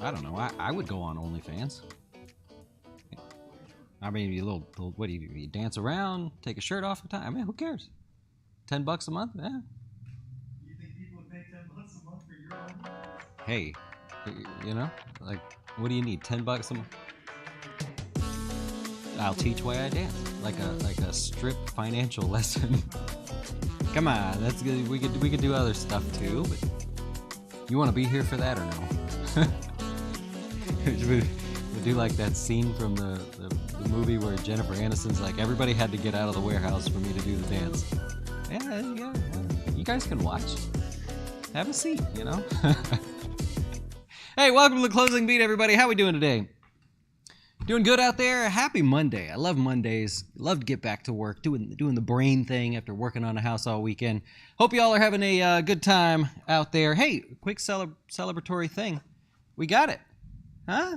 I don't know. I would go on OnlyFans. I mean, what do you dance around, take a shirt off for time? I mean, who cares? $10 a month? Yeah. You think people would pay $10 a month for your own? Hey, like, what do you need? $10 a month? I'll teach why I dance, like a strict financial lesson. Come on, that's good. We could do other stuff too, but you want to be here for that or no? we do like that scene from the movie where Jennifer Aniston's like, everybody had to get out of the warehouse for me to do the dance. Yeah, you guys can watch. Have a seat, Hey, welcome to the Closing Beat, everybody. How we doing today? Doing good out there? Happy Monday. I love Mondays. Love to get back to work, doing the brain thing after working on the house all weekend. Hope y'all are having a good time out there. Hey, quick celebratory thing. We got it. Huh?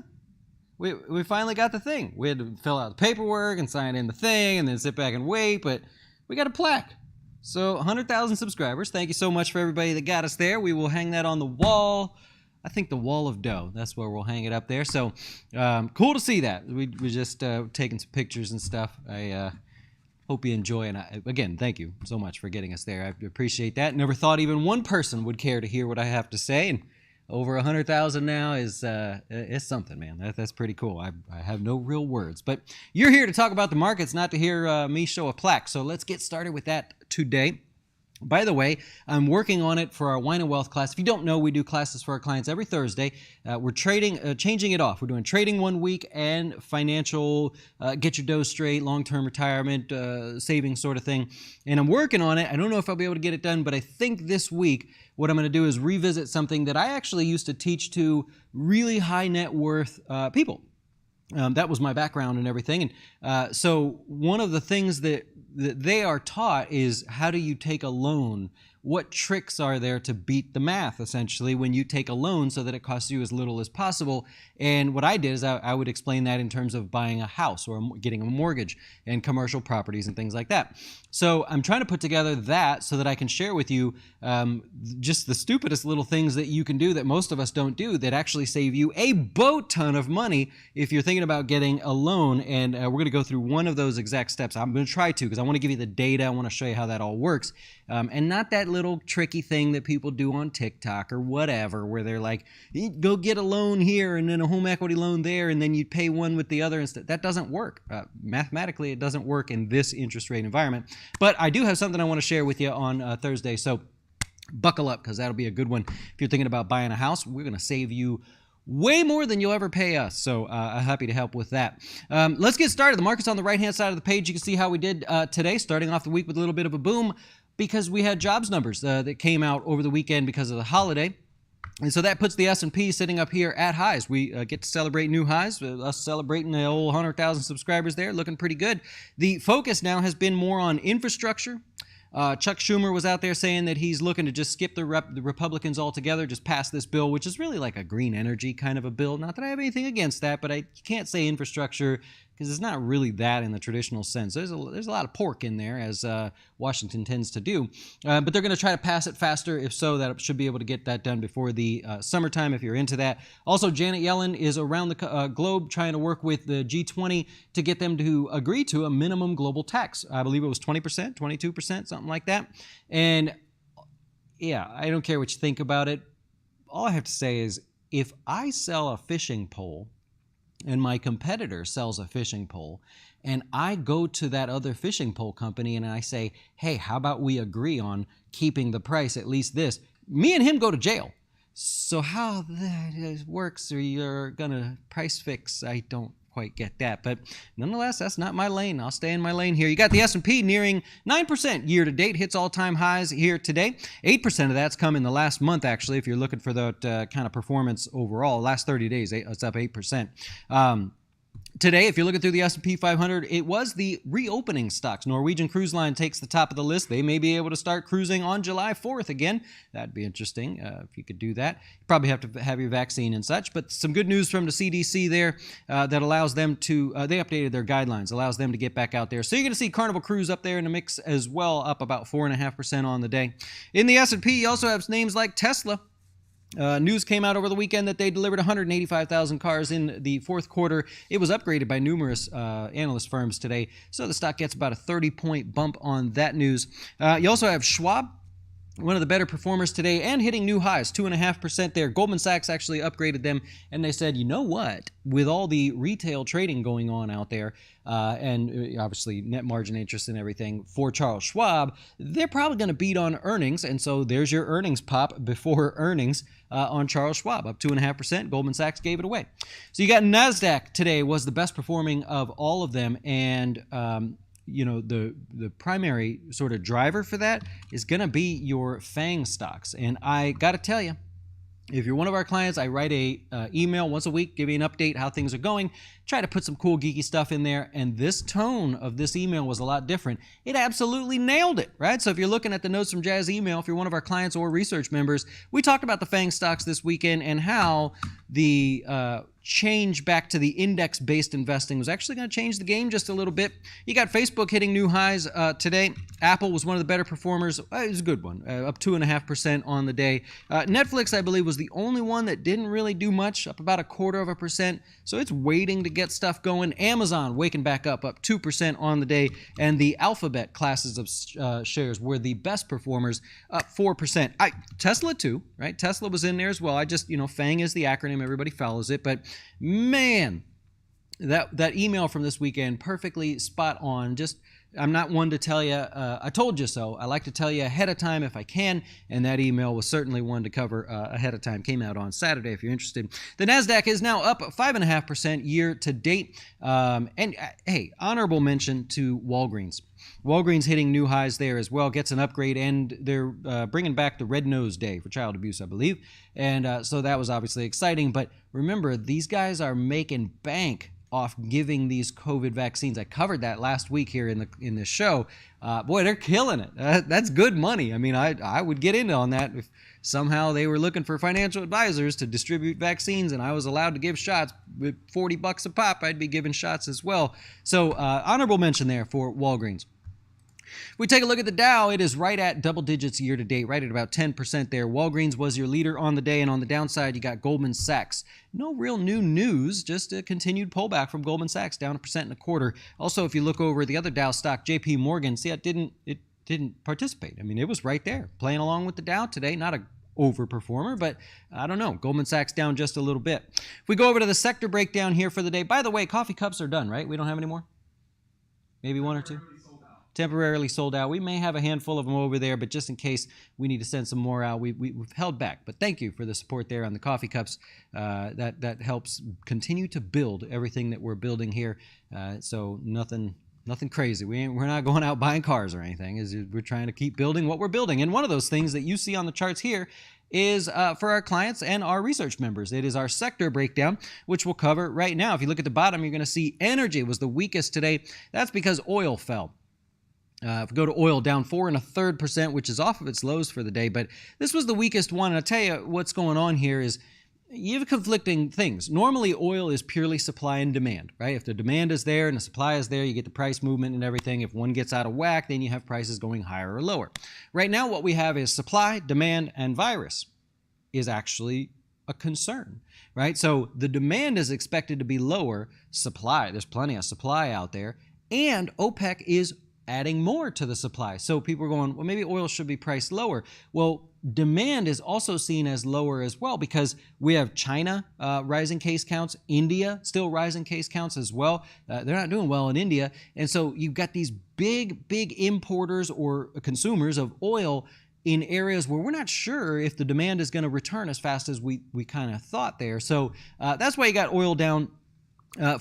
We finally got the thing. We had to fill out the paperwork and sign in the thing and then sit back and wait, but we got a plaque. So 100,000 subscribers. Thank you so much for everybody that got us there. We will hang that on the wall. I think the wall of dough. That's where we'll hang it up there. So cool to see that. We just taking some pictures and stuff. I hope you enjoy. And again, thank you so much for getting us there. I appreciate that. Never thought even one person would care to hear what I have to say. And over 100,000 now is something, man. That's pretty cool. I have no real words. But you're here to talk about the markets, not to hear me show a plaque. So let's get started with that today. By the way, I'm working on it for our Wine and Wealth class. If you don't know, we do classes for our clients every Thursday. We're changing it off. We're doing trading one week and financial, get your dough straight, long-term retirement, savings sort of thing. And I'm working on it. I don't know if I'll be able to get it done, but I think this week what I'm going to do is revisit something that I actually used to teach to really high net worth people. That was my background and everything. And so one of the things that they are taught is, how do you take a loan? What tricks are there to beat the math, essentially, when you take a loan so that it costs you as little as possible? And what I did is I would explain that in terms of buying a house or getting a mortgage and commercial properties and things like that. So I'm trying to put together that so that I can share with you just the stupidest little things that you can do that most of us don't do that actually save you a boat ton of money if you're thinking about getting a loan. And we're going to go through one of those exact steps. I'm going to try to, because I want to give you the data. I want to show you how that all works. And not that little tricky thing that people do on TikTok or whatever, where they're like, go get a loan here and then a home equity loan there, and then you pay one with the other instead. That doesn't work. Mathematically, it doesn't work in this interest rate environment. But I do have something I want to share with you on Thursday. So buckle up, because that'll be a good one. If you're thinking about buying a house, we're going to save you way more than you'll ever pay us. So I'm happy to help with that. Let's get started. The market's on the right-hand side of the page. You can see how we did today, starting off the week with a little bit of a boom, because we had jobs numbers that came out over the weekend because of the holiday. And so that puts the S&P sitting up here at highs. We get to celebrate new highs, us celebrating the old 100,000 subscribers there, looking pretty good. The focus now has been more on infrastructure. Chuck Schumer was out there saying that he's looking to just skip the Republicans altogether, just pass this bill, which is really like a green energy kind of a bill. Not that I have anything against that, but you can't say infrastructure because it's not really that in the traditional sense. There's a lot of pork in there, as Washington tends to do. But they're going to try to pass it faster. If so, that should be able to get that done before the summertime, if you're into that. Also, Janet Yellen is around the globe trying to work with the G20 to get them to agree to a minimum global tax. I believe it was 20%, 22%, something like that. And yeah, I don't care what you think about it. All I have to say is, if I sell a fishing pole and my competitor sells a fishing pole, and I go to that other fishing pole company and I say, hey, how about we agree on keeping the price at least this? Me and him go to jail. So how that works, or you're going to price fix, I don't quite get that. But nonetheless, that's not my lane. I'll stay in my lane here. You got the S&P nearing 9% year to date, hits all-time highs here today. 8% of that's come in the last month, actually, if you're looking for that kind of performance overall. Last 30 days, it's up 8%. Today, if you're looking through the S&P 500, it was the reopening stocks. Norwegian Cruise Line takes the top of the list. They may be able to start cruising on July 4th again. That'd be interesting if you could do that. You probably have to have your vaccine and such, but some good news from the CDC there that allows them to, they updated their guidelines, allows them to get back out there. So you're going to see Carnival Cruise up there in the mix as well, up about 4.5% on the day. In the S&P, you also have names like Tesla. News came out over the weekend that they delivered 185,000 cars in the fourth quarter. It was upgraded by numerous analyst firms today, so the stock gets about a 30-point bump on that news. You also have Schwab, one of the better performers today, and hitting new highs, 2.5% there. Goldman Sachs actually upgraded them, and they said, you know what? With all the retail trading going on out there, and obviously net margin interest and everything for Charles Schwab, they're probably going to beat on earnings, and so there's your earnings pop before earnings on Charles Schwab, up 2.5%. Goldman Sachs gave it away. So you got NASDAQ today was the best performing of all of them, and the primary sort of driver for that is going to be your FANG stocks. And I got to tell you, if you're one of our clients, I write a email once a week, give you an update how things are going, try to put some cool geeky stuff in there, and this tone of this email was a lot different. It absolutely nailed it, right? So if you're looking at the Notes from Jazz email, if you're one of our clients or research members, we talked about the FANG stocks this weekend and how the change back to the index-based investing was actually going to change the game just a little bit. You got Facebook hitting new highs today. Apple was one of the better performers. It was a good one, up 2.5% on the day. Netflix, I believe, was the only one that didn't really do much, up about 0.25%. So it's waiting to get stuff going. Amazon waking back up 2% on the day. And the Alphabet classes of shares were the best performers, up 4%. Tesla too, right? Tesla was in there as well. FANG is the acronym. Everybody follows it. But man, that email from this weekend, perfectly spot on. I'm not one to tell you, I told you so. I like to tell you ahead of time if I can, and that email was certainly one to cover ahead of time. Came out on Saturday if you're interested. The NASDAQ is now up 5.5% year to date. Hey, honorable mention to Walgreens. Walgreens hitting new highs there as well, gets an upgrade, and they're bringing back the Red Nose Day for child abuse, I believe. And so that was obviously exciting. But remember, these guys are making bank off giving these COVID vaccines. I covered that last week here in this show. Boy, they're killing it. That's good money. I mean, I would get in on that if somehow they were looking for financial advisors to distribute vaccines and I was allowed to give shots with $40 a pop. I'd be giving shots as well. So honorable mention there for Walgreens. If we take a look at the Dow, it is right at double digits year to date, right at about 10% there. Walgreens was your leader on the day, and on the downside, you got Goldman Sachs. No real new news, just a continued pullback from Goldman Sachs, down 1.25%. Also, if you look over the other Dow stock, JP Morgan, see, it didn't participate. I mean, it was right there, playing along with the Dow today, not a overperformer, but I don't know. Goldman Sachs down just a little bit. If we go over to the sector breakdown here for the day, by the way, coffee cups are done, right? We don't have any more? Maybe one or two? Temporarily sold out. We may have a handful of them over there, but just in case we need to send some more out, we've held back. But thank you for the support there on the coffee cups. That helps continue to build everything that we're building here. So nothing crazy. We're not going out buying cars or anything. We're trying to keep building what we're building. And one of those things that you see on the charts here is for our clients and our research members. It is our sector breakdown, which we'll cover right now. If you look at the bottom, you're going to see energy was the weakest today. That's because oil fell. If we go to oil, down 4.33%, which is off of its lows for the day, but this was the weakest one. And I'll tell you what's going on here is you have conflicting things. Normally, oil is purely supply and demand, right? If the demand is there and the supply is there, you get the price movement and everything. If one gets out of whack, then you have prices going higher or lower. Right now, what we have is supply, demand, and virus is actually a concern, right? So the demand is expected to be lower. Supply, there's plenty of supply out there, and OPEC is adding more to the supply. So people are going, well, maybe oil should be priced lower. Well, demand is also seen as lower as well because we have China rising case counts, India still rising case counts as well. They're not doing well in India. And so you've got these big importers or consumers of oil in areas where we're not sure if the demand is going to return as fast as we kind of thought there. So that's why you got oil down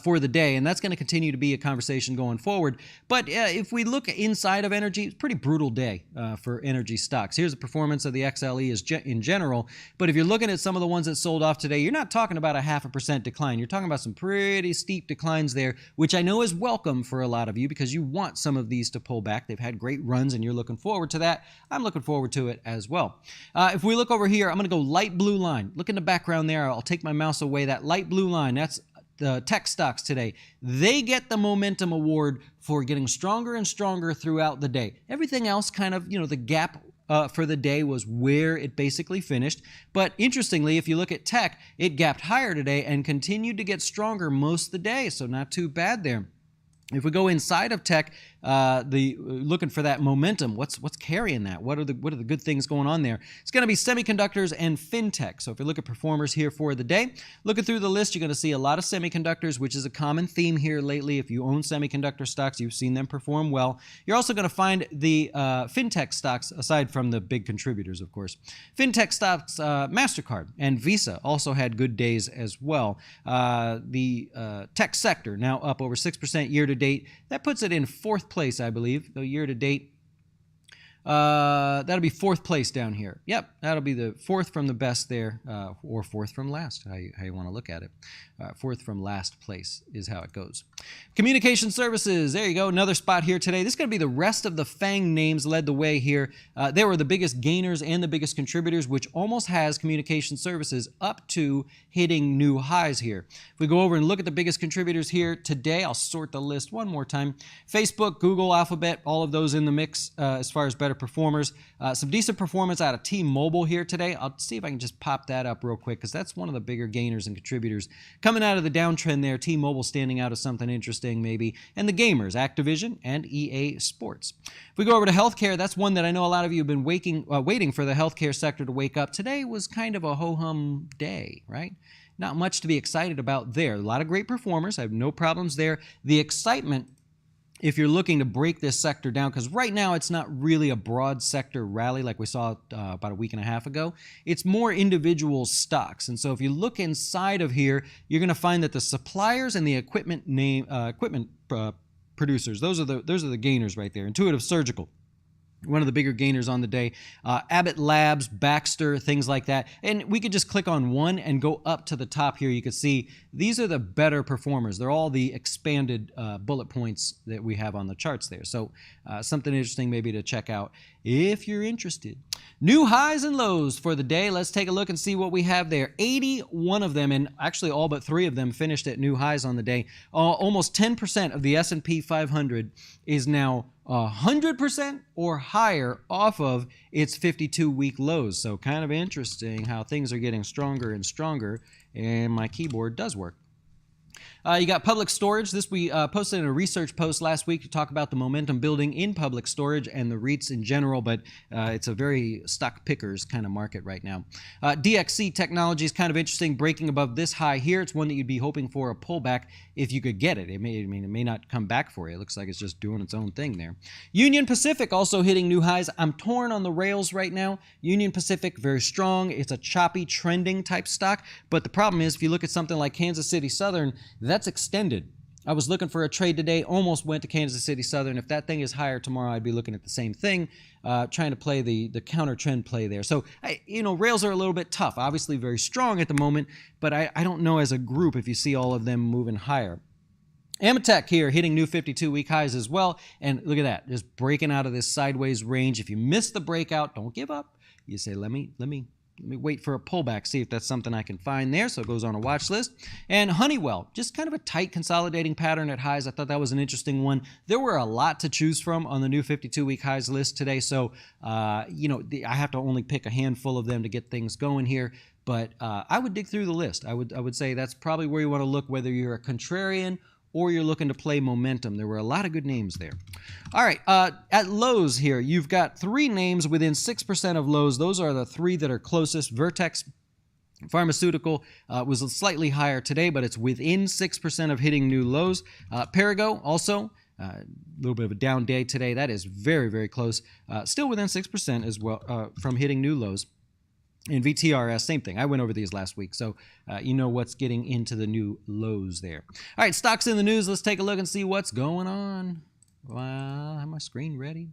for the day, and that's going to continue to be a conversation going forward. But if we look inside of energy, it's a pretty brutal day for energy stocks. Here's the performance of the XLE in general, but if you're looking at some of the ones that sold off today, you're not talking about a 0.5% decline. You're talking about some pretty steep declines there, which I know is welcome for a lot of you because you want some of these to pull back. They've had great runs, and you're looking forward to that. I'm looking forward to it as well. If we look over here, I'm going to go light blue line. Look in the background there. I'll take my mouse away. That light blue line, that's the tech stocks today. They get the momentum award for getting stronger and stronger throughout the day. Everything else kind of, the gap for the day was where it basically finished. But interestingly, if you look at tech, it gapped higher today and continued to get stronger most of the day, so not too bad there. If we go inside of tech, looking for that momentum, what's carrying that? What are the good things going on there? It's going to be semiconductors and fintech. So if you look at performers here for the day, looking through the list, you're going to see a lot of semiconductors, which is a common theme here lately. If you own semiconductor stocks, you've seen them perform well. You're also going to find the fintech stocks, aside from the big contributors, of course. Fintech stocks, MasterCard and Visa also had good days as well. The tech sector now up over 6% year to date. That puts it in fourth place, I believe, though year to date. That'll be fourth place down here. Yep, that'll be the fourth from the best there, or fourth from last, how you want to look at it. Fourth from last place is how it goes. Communication services, there you go, another spot here today. This is going to be the rest of the FANG names led the way here. They were the biggest gainers and the biggest contributors, which almost has communication services up to hitting new highs here. If we go over and look at the biggest contributors here today, I'll sort the list one more time. Facebook, Google, Alphabet, all of those in the mix as far as better performers. Some decent performance out of T-Mobile here today. I'll see if I can just pop that up real quick because that's one of the bigger gainers and contributors. Coming out of the downtrend there, T-Mobile standing out as something interesting maybe. And the gamers, Activision and EA Sports. If we go over to healthcare, that's one that I know a lot of you have been waiting for the healthcare sector to wake up. Today was kind of a ho-hum day, right? Not much to be excited about there. A lot of great performers. I have no problems there. The excitement, if you're looking to break this sector down, because right now it's not really a broad sector rally like we saw about a week and a half ago. It's more individual stocks. And so if you look inside of here, you're going to find that the suppliers and the equipment producers, those are the gainers right there. Intuitive Surgical, one of the bigger gainers on the day. Abbott Labs, Baxter, things like that. And we could just click on one and go up to the top here. You can see these are the better performers. They're all the expanded bullet points that we have on the charts there. So something interesting maybe to check out if you're interested. New highs and lows for the day. Let's take a look and see what we have there. 81 of them, and actually all but 3 of them finished at new highs on the day. Almost 10% of the S&P 500 is now 100% or higher off of its 52-week lows. So kind of interesting how things are getting stronger and stronger, and my keyboard does work. You got public storage. This we posted in a research post last week to talk about the momentum building in public storage and the REITs in general, but it's a very stock pickers kind of market right now. DXC Technology is kind of interesting, breaking above this high here. It's one that you'd be hoping for a pullback if you could get it. It may not come back for you. It looks like it's just doing its own thing there. Union Pacific also hitting new highs. I'm torn on the rails right now. Union Pacific, very strong. It's a choppy, trending type stock, but the problem is if you look at something like Kansas City Southern, that's extended. I was looking for a trade today, almost went to Kansas City Southern. If that thing is higher tomorrow, I'd be looking at the same thing, trying to play the counter trend play there. So, rails are a little bit tough. Obviously very strong at the moment, but I don't know as a group if you see all of them moving higher. AMETEK here hitting new 52-week highs as well. And look at that, just breaking out of this sideways range. If you miss the breakout, don't give up. You say, let me wait for a pullback, see if that's something I can find there. So it goes on a watch list. And Honeywell, just kind of a tight consolidating pattern at highs. I thought that was an interesting one. There were a lot to choose from on the new 52-week highs list today. So, I have to only pick a handful of them to get things going here. But I would dig through the list. I would say that's probably where you want to look, whether you're a contrarian or you're looking to play momentum. There were a lot of good names there. All right, at lows here, you've got 3 names within 6% of lows. Those are the 3 that are closest. Vertex Pharmaceutical was slightly higher today, but it's within 6% of hitting new lows. Perrigo also, a little bit of a down day today. That is very, very close. Still within 6% as well from hitting new lows. And VTRS, same thing. I went over these last week, so you know what's getting into the new lows there. All right, stocks in the news. Let's take a look and see what's going on. Well, I have my screen ready.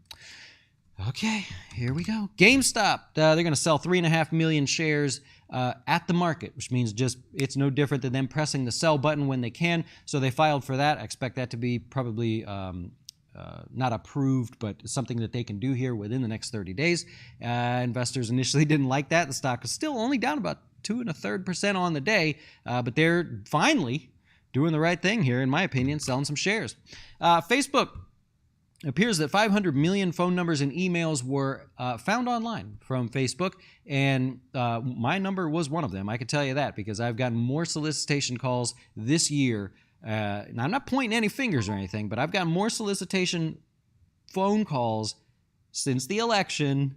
Okay, here we go. GameStop, they're going to sell 3.5 million shares at the market, which means just it's no different than them pressing the sell button when they can. So they filed for that. I expect that to be probably not approved, but something that they can do here within the next 30 days. Investors initially didn't like that. The stock is still only down about 2.33% on the day, but they're finally doing the right thing here, in my opinion, selling some shares. Facebook It appears that 500 million phone numbers and emails were found online from Facebook, and my number was one of them. I can tell you that because I've gotten more solicitation calls this year. And I'm not pointing any fingers or anything, but I've gotten more solicitation phone calls since the election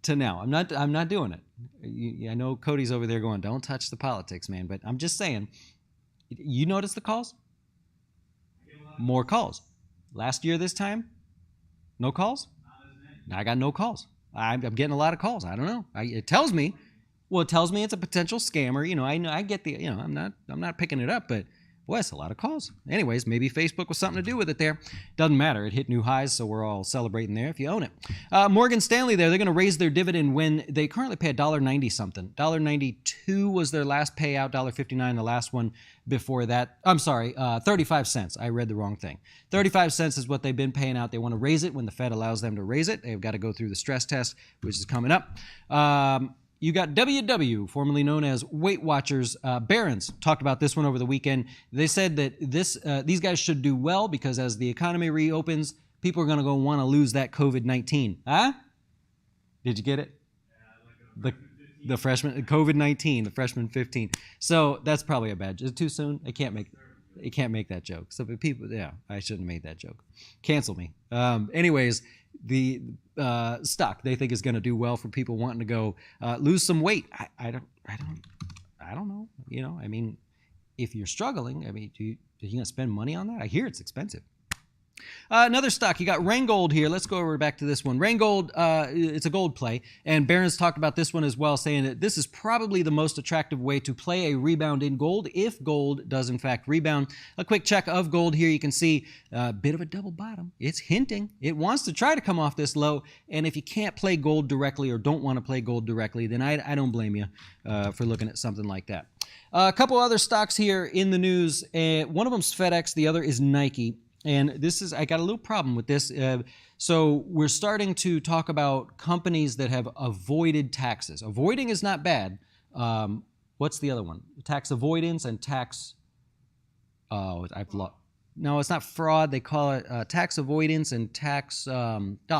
to now. I'm not doing it. I know Cody's over there going, "Don't touch the politics, man," but I'm just saying. You notice the calls? More calls. Last year, this time, no calls? I got no calls. I'm getting a lot of calls. I don't know. It tells me it's a potential scammer. You know, I get the, I'm not picking it up, but boy, it's a lot of calls. Anyways, maybe Facebook was something to do with it there. Doesn't matter. It hit new highs, so we're all celebrating there if you own it. Morgan Stanley there, they're going to raise their dividend when they currently pay $1.90 something. $1.92 was their last payout, $1.59 the last one before that. I'm sorry, 35 cents. I read the wrong thing. 35 cents is what they've been paying out. They want to raise it when the Fed allows them to raise it. They've got to go through the stress test, which is coming up. You got WW, formerly known as Weight Watchers. Barron's talked about this one over the weekend. They said that these guys should do well because as the economy reopens, people are going to go want to lose that COVID-19. Huh? Did you get it? The freshman COVID-19, the freshman 15. So that's probably a bad. Is it too soon? It can't make that joke. So people, I shouldn't have made that joke. Cancel me. Anyways, the stock they think is going to do well for people wanting to go lose some weight. I don't know. You know, I mean, if you're struggling, I mean, are you going to spend money on that? I hear it's expensive. Another stock, you got Rheingold here. Let's go over back to this one. Rheingold, it's a gold play, and Barron's talked about this one as well, saying that this is probably the most attractive way to play a rebound in gold if gold does in fact rebound. A quick check of gold here. You can see a bit of a double bottom. It's hinting. It wants to try to come off this low, and if you can't play gold directly or don't want to play gold directly, then I don't blame you for looking at something like that. A couple other stocks here in the news. One of them's FedEx. The other is Nike. And I got a little problem with this. So we're starting to talk about companies that have avoided taxes. Avoiding is not bad. What's the other one? Tax avoidance and tax. Oh, I've lost. No, it's not fraud. They call it tax avoidance and tax.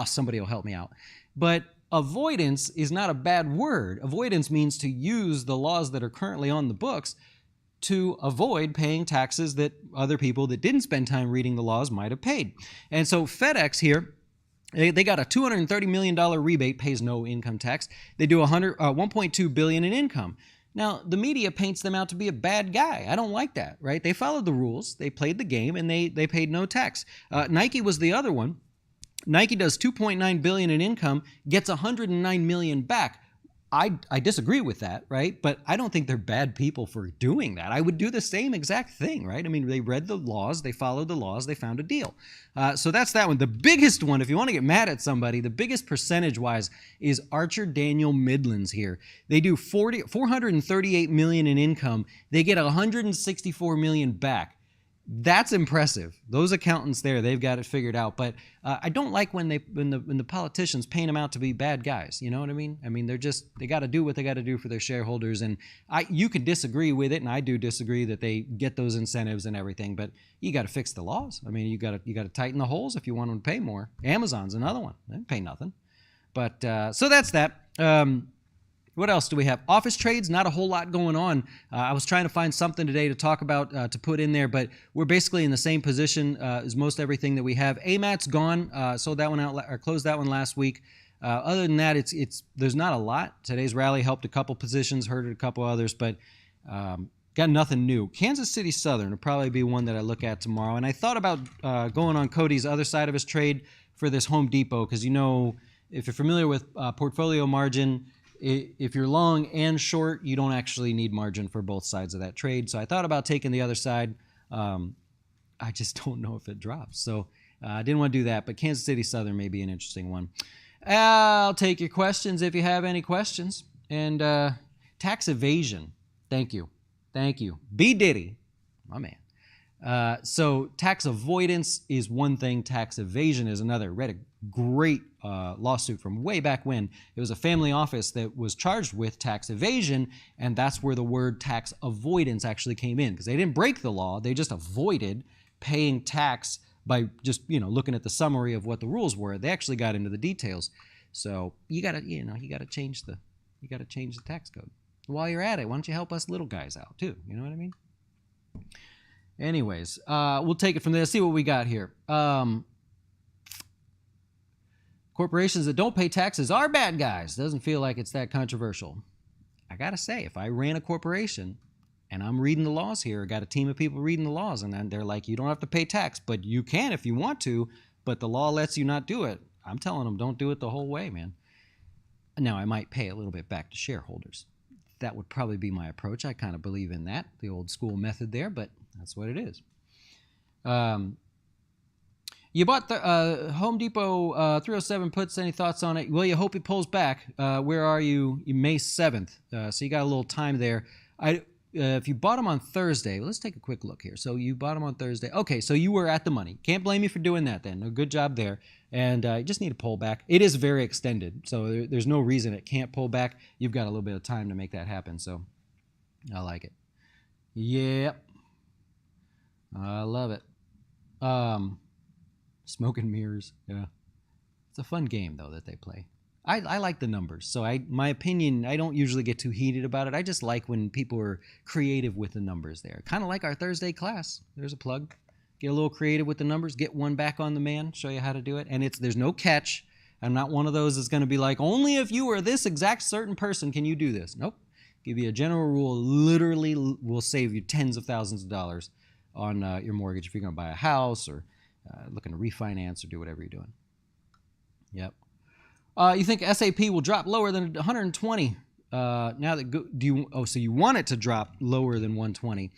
Somebody will help me out. But avoidance is not a bad word. Avoidance means to use the laws that are currently on the books to avoid paying taxes that other people that didn't spend time reading the laws might have paid. And so FedEx here, they got a $230 million rebate, pays no income tax. They do $1.2 billion in income. Now, the media paints them out to be a bad guy. I don't like that, right? They followed the rules, they played the game, and they paid no tax. Nike was the other one. Nike does $2.9 billion in income, gets $109 million back. I disagree with that, right? But I don't think they're bad people for doing that. I would do the same exact thing, right? I mean, they read the laws, they followed the laws, they found a deal. So that's that one. The biggest one, if you want to get mad at somebody, the biggest percentage-wise is Archer Daniel Midlands here. They do $438 million in income. They get $164 million back. That's impressive. Those accountants there, they've got it figured out. But I don't like when the politicians paint them out to be bad guys. You know what I mean? I mean, they got to do what they got to do for their shareholders. And you could disagree with it, and I do disagree that they get those incentives and everything. But you got to fix the laws. I mean, you got to tighten the holes if you want them to pay more. Amazon's another one. They don't pay nothing. But so that's that. What else do we have? Office trades, not a whole lot going on. I was trying to find something today to talk about, to put in there, but we're basically in the same position as most everything that we have. AMAT's gone, sold that one out, or closed that one last week. Other than that, there's not a lot. Today's rally helped a couple positions, hurted a couple others, but got nothing new. Kansas City Southern will probably be one that I look at tomorrow. And I thought about going on Cody's other side of his trade for this Home Depot, because if you're familiar with portfolio margin, if you're long and short, you don't actually need margin for both sides of that trade. So I thought about taking the other side. I just don't know if it drops. So I didn't want to do that, but Kansas City Southern may be an interesting one. I'll take your questions if you have any questions. And tax evasion. Thank you. B. Diddy, my man. So tax avoidance is one thing. Tax evasion is another. Read a great lawsuit from way back when. It was a family office that was charged with tax evasion, and that's where the word tax avoidance actually came in, because they didn't break the law. They just avoided paying tax by just looking at the summary of what the rules were. They actually got into the details. So you gotta change the tax code. While you're at it, why don't you help us little guys out too? You know what I mean? Anyways, we'll take it from there. See what we got here. Corporations that don't pay taxes are bad guys. Doesn't feel like it's that controversial. I gotta say, if I ran a corporation and I'm reading the laws here, I got a team of people reading the laws, and then they're like, you don't have to pay tax, but you can if you want to, but the law lets you not do it. I'm telling them, don't do it the whole way, man. Now, I might pay a little bit back to shareholders. That would probably be my approach. I kind of believe in that, the old school method there, but that's what it is. You bought the Home Depot 307 puts. Any thoughts on it? Well, you hope it pulls back. Where are you? May 7th. So you got a little time there. If you bought them on Thursday, let's take a quick look here. So you bought them on Thursday. Okay, so you were at the money. Can't blame you for doing that then. No, good job there. And you just need to pull back. It is very extended, so there's no reason it can't pull back. You've got a little bit of time to make that happen, so I like it. Yep. I love it. Smoke and mirrors. Yeah. It's a fun game, though, that they play. I like the numbers. So my opinion, I don't usually get too heated about it. I just like when people are creative with the numbers there. Kind of like our Thursday class. There's a plug. Get a little creative with the numbers. Get one back on the man. Show you how to do it. And there's no catch. I'm not one of those that's going to be like, only if you are this exact certain person can you do this. Nope. Give you a general rule. Literally will save you tens of thousands of dollars on your mortgage if you're going to buy a house or looking to refinance or do whatever you're doing. Yep. You think SAP will drop lower than 120? Now that so you want it to drop lower than 120.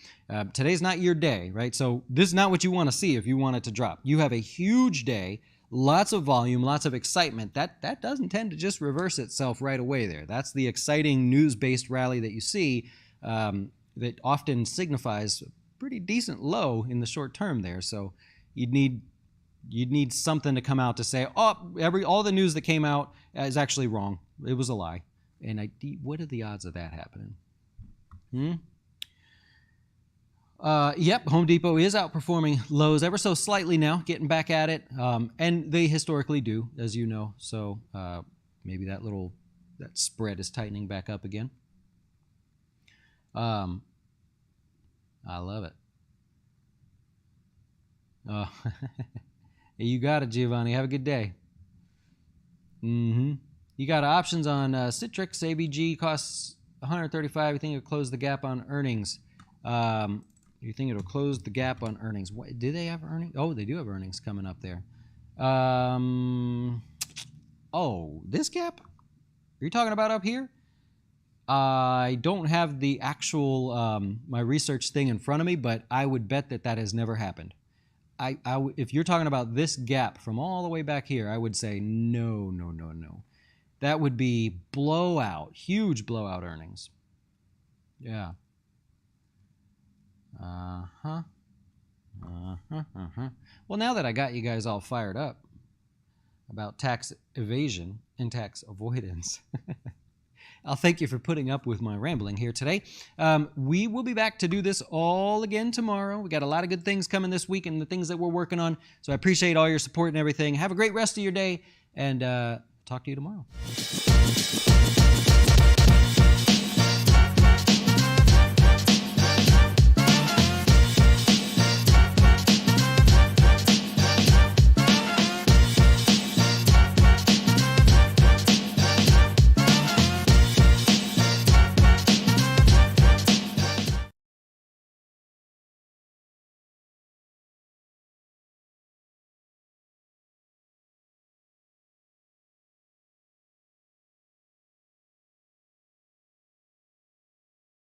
Today's not your day, right? So this is not what you want to see if you want it to drop. You have a huge day, lots of volume, lots of excitement. That doesn't tend to just reverse itself right away there. That's the exciting news-based rally that you see that often signifies a pretty decent low in the short term there. So you'd need something to come out to say, all the news that came out is actually wrong. It was a lie. And what are the odds of that happening? Yep, Home Depot is outperforming Lowe's ever so slightly now, getting back at it. And they historically do, as you know. So maybe that spread is tightening back up again. I love it. You got it, Giovanni. Have a good day. You got options on Citrix. ABG costs $135. You think it'll close the gap on earnings? You think it'll close the gap on earnings? Do they have earnings? Oh, they do have earnings coming up there. This gap? Are you talking about up here? I don't have the actual my research thing in front of me, but I would bet that has never happened. If you're talking about this gap from all the way back here, I would say no. That would be huge blowout earnings. Yeah. Well, now that I got you guys all fired up about tax evasion and tax avoidance, I'll thank you for putting up with my rambling here today. We will be back to do this all again tomorrow. We got a lot of good things coming this week and the things that we're working on. So I appreciate all your support and everything. Have a great rest of your day, and talk to you tomorrow.